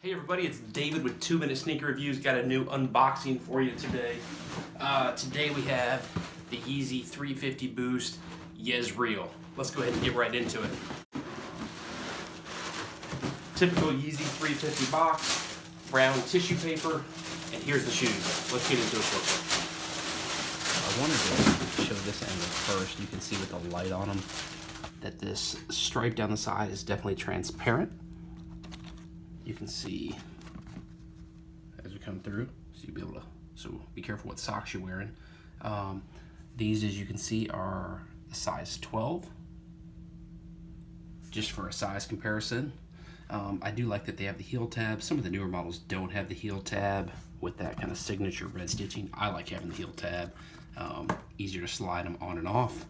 Hey everybody, it's David with 2 Minute Sneaker Reviews. Got a new unboxing for you today. Today we have the Yeezy 350 Boost Yezreel. Let's go ahead and get right into it. Typical Yeezy 350 box, brown tissue paper, and here's the shoes. Let's get into it closer. I wanted to show this angle first. You can see with the light on them that this stripe down the side is definitely transparent. You can see as we come through, so you'll be able to, so be careful what socks you're wearing. These, as you can see, are a size 12, just for a size comparison. I do like that they have the heel tab. Some of the newer models don't have the heel tab with that kind of signature red stitching. I like having the heel tab. Easier to slide them on and off.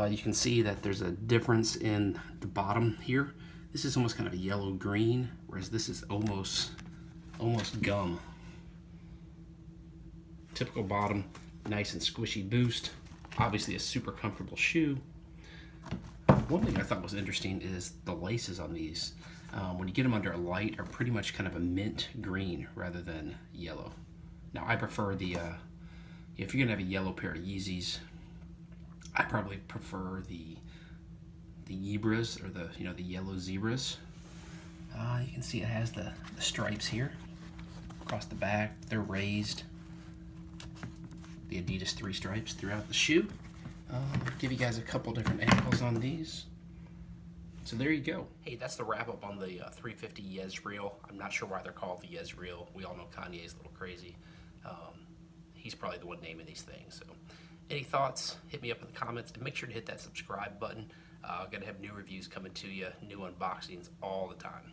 You can see that there's a difference in the bottom here. This is almost kind of a yellow green, whereas this is almost gum. Typical bottom, nice and squishy boost. Obviously a super comfortable shoe. One thing I thought was interesting is the laces on these. When you get them under a light, are pretty much kind of a mint green rather than yellow. Now I prefer the, if you're gonna have a yellow pair of Yeezys, I probably prefer the Zebras, or the yellow Zebras. You can see it has the stripes here across the back. They're raised. The Adidas 3 stripes throughout the shoe. Give you guys a couple different angles on these. So there you go. Hey, that's the wrap up on the 350 Yezreel. I'm not sure why they're called the Yezreel. We all know Kanye's a little crazy. He's probably the one naming these things. So any thoughts, hit me up in the comments, and make sure to hit that subscribe button. Gonna have new reviews coming to you, new unboxings all the time.